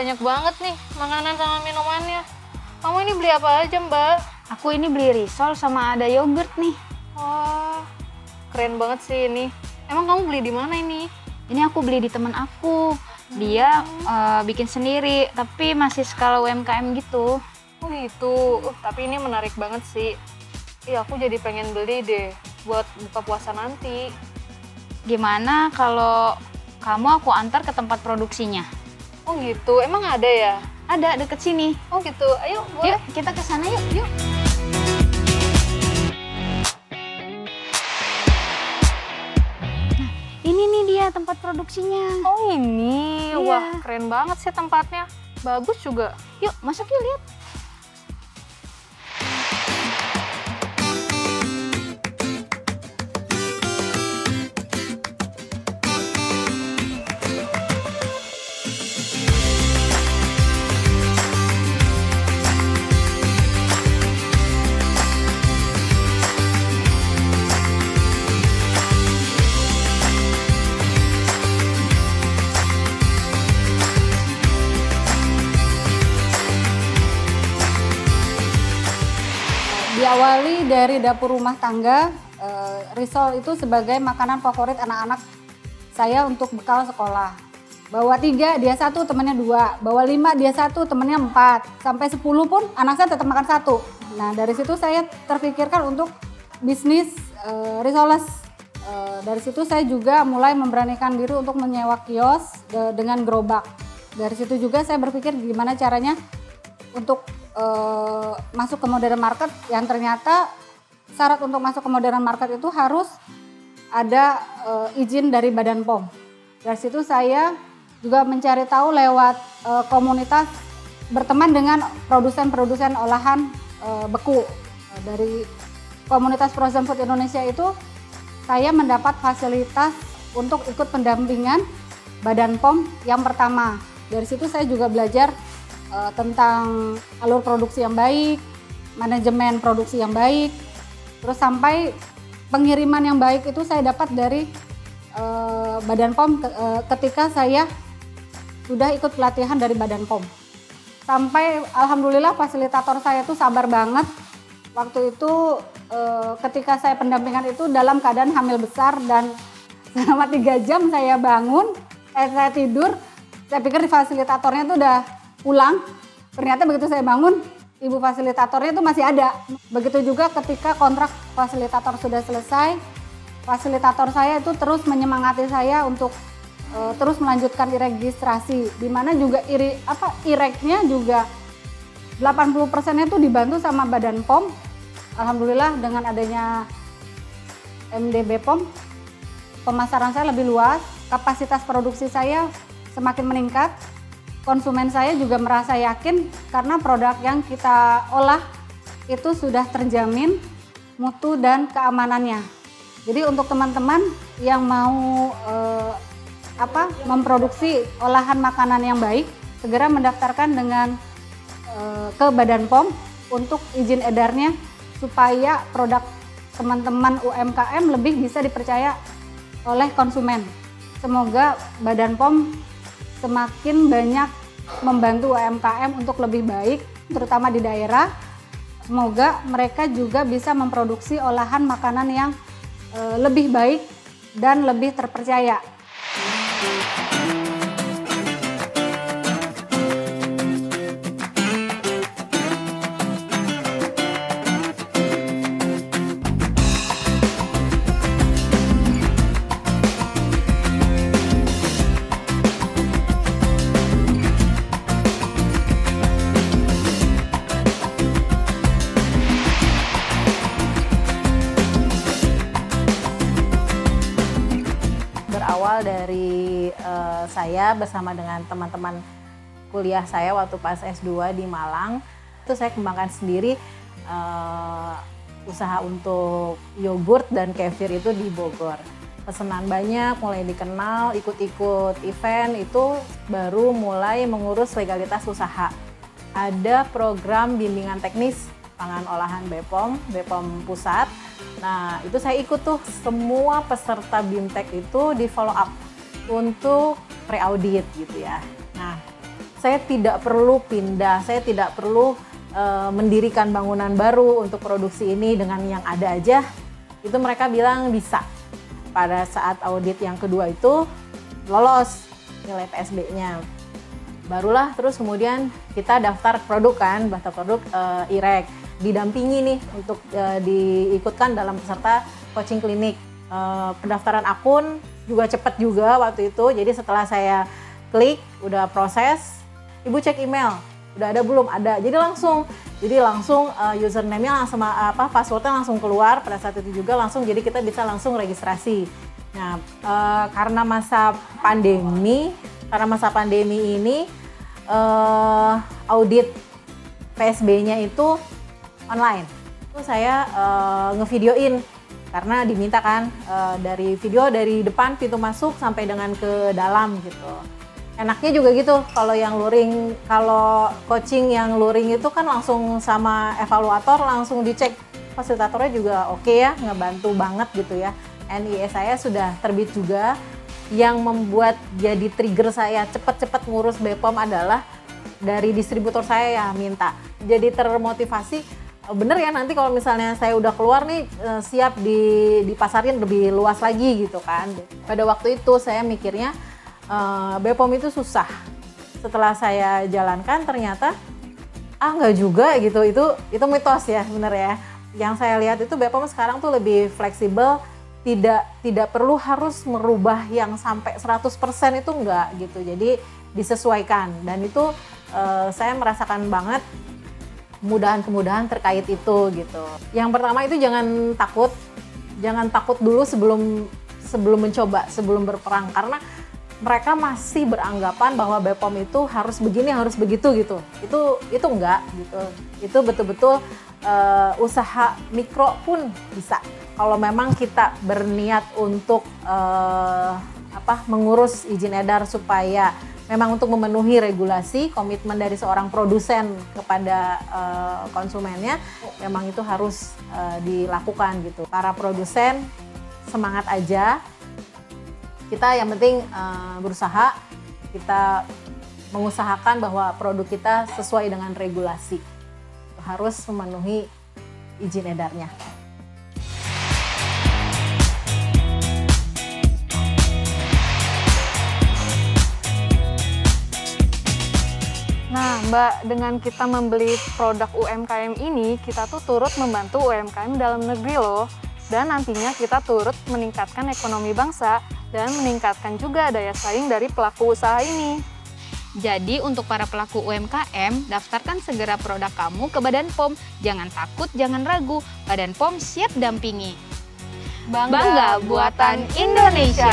banyak banget nih makanan sama minumannya. Kamu ini beli apa aja, Mbak? Aku ini beli risol sama ada yogurt nih. Wah, keren banget sih ini. Emang kamu beli di mana ini? Ini aku beli di teman aku. Dia bikin sendiri, tapi masih skala UMKM gitu. Oh gitu. Tapi ini menarik banget sih. Iya, aku jadi pengen beli deh buat buka puasa nanti. Gimana kalau kamu aku antar ke tempat produksinya? Oh gitu. Emang ada ya? Ada deket sini. Oh gitu. Ayo, boleh. Yuk, kita ke sana yuk. Yuk. Ini nih dia tempat produksinya. Oh ini, Iya. Wah keren banget sih tempatnya. Bagus juga. Yuk, masuk yuk lihat. Diawali dari dapur rumah tangga, risol itu sebagai makanan favorit anak-anak saya untuk bekal sekolah. Bawa 3, dia 1, temannya 2. Bawa 5, dia 1, temannya 4. Sampai 10 pun anak saya tetap makan 1. Nah dari situ saya terpikirkan untuk bisnis risoles. Dari situ saya juga mulai memberanikan diri untuk menyewa kios dengan gerobak. Dari situ juga saya berpikir gimana caranya untuk masuk ke modern market, yang ternyata syarat untuk masuk ke modern market itu harus ada izin dari Badan POM. Dari situ saya juga mencari tahu lewat komunitas, berteman dengan produsen-produsen olahan beku. Dari komunitas Frozen Food Indonesia itu saya mendapat fasilitas untuk ikut pendampingan Badan POM yang pertama. Dari situ saya juga belajar tentang alur produksi yang baik, manajemen produksi yang baik, terus sampai pengiriman yang baik itu saya dapat dari Badan POM ketika saya sudah ikut pelatihan dari Badan POM. Sampai alhamdulillah fasilitator saya itu sabar banget. Waktu itu ketika saya pendampingan itu dalam keadaan hamil besar dan selama 3 jam saya bangun, saya tidur, saya pikir fasilitatornya itu udah pulang, ternyata begitu saya bangun, ibu fasilitatornya itu masih ada. Begitu juga ketika kontrak fasilitator sudah selesai, fasilitator saya itu terus menyemangati saya untuk terus melanjutkan registrasi, di mana juga ireknya juga 80%-nya itu dibantu sama Badan POM. Alhamdulillah dengan adanya MDB POM, pemasaran saya lebih luas, kapasitas produksi saya semakin meningkat. Konsumen saya juga merasa yakin karena produk yang kita olah itu sudah terjamin mutu dan keamanannya. Jadi untuk teman-teman yang mau memproduksi olahan makanan yang baik, segera mendaftarkan dengan ke Badan POM untuk izin edarnya supaya produk teman-teman UMKM lebih bisa dipercaya oleh konsumen. Semoga Badan POM semakin banyak membantu UMKM untuk lebih baik, terutama di daerah. Semoga mereka juga bisa memproduksi olahan makanan yang lebih baik dan lebih terpercaya. Berawal dari saya bersama dengan teman-teman kuliah saya waktu pas S2 di Malang, itu saya kembangkan sendiri usaha untuk yogurt dan kefir itu di Bogor. Pesanan banyak, mulai dikenal, ikut-ikut event, itu baru mulai mengurus legalitas usaha. Ada program bimbingan teknis pangan olahan BPOM, BPOM Pusat. Nah, itu saya ikut tuh, semua peserta BIMTEK itu di follow up untuk pre-audit gitu ya. Nah, saya tidak perlu pindah, saya tidak perlu mendirikan bangunan baru untuk produksi ini, dengan yang ada aja. Itu mereka bilang bisa. Pada saat audit yang kedua itu lolos nilai PSB-nya. Barulah terus kemudian kita daftar produk kan, daftar produk IREK. Didampingi nih untuk diikutkan dalam peserta coaching klinik. Pendaftaran akun juga cepat juga waktu itu. Jadi setelah saya klik, udah proses, Ibu cek email, udah ada belum? Ada. Jadi langsung username-nya langsung password-nya langsung keluar pada saat itu juga langsung, jadi kita bisa langsung registrasi. Nah, karena masa pandemi ini audit PSB-nya itu online. Itu saya ngevideoin karena diminta kan dari video dari depan pintu masuk sampai dengan ke dalam gitu. Enaknya juga gitu, kalau coaching yang luring itu kan langsung sama evaluator langsung dicek, fasilitatornya juga oke ya, ngebantu banget gitu ya. NIE saya sudah terbit juga. Yang membuat jadi trigger saya cepat-cepat ngurus BPOM adalah dari distributor saya yang minta. Jadi termotivasi, bener ya nanti kalau misalnya saya udah keluar nih siap dipasarin lebih luas lagi gitu kan. Pada waktu itu saya mikirnya BPOM itu susah. Setelah saya jalankan ternyata nggak juga gitu. Itu mitos ya, bener ya. Yang saya lihat itu BPOM sekarang tuh lebih fleksibel, tidak perlu harus merubah yang sampai 100% itu enggak gitu. Jadi disesuaikan, dan itu saya merasakan banget kemudahan terkait itu gitu. Yang pertama itu jangan takut dulu sebelum mencoba, sebelum berperang, karena mereka masih beranggapan bahwa BPOM itu harus begini, harus begitu gitu. Itu enggak gitu. Itu betul-betul usaha mikro pun bisa. Kalau memang kita berniat untuk mengurus izin edar supaya memang untuk memenuhi regulasi, komitmen dari seorang produsen kepada konsumennya, memang itu harus dilakukan gitu. Para produsen semangat aja. Kita yang penting berusaha, kita mengusahakan bahwa produk kita sesuai dengan regulasi. Harus memenuhi izin edarnya. Nah Mbak, dengan kita membeli produk UMKM ini, kita tuh turut membantu UMKM dalam negeri loh. Dan nantinya kita turut meningkatkan ekonomi bangsa dan meningkatkan juga daya saing dari pelaku usaha ini. Jadi untuk para pelaku UMKM, daftarkan segera produk kamu ke Badan POM. Jangan takut, jangan ragu. Badan POM siap dampingi. Bangga buatan Indonesia.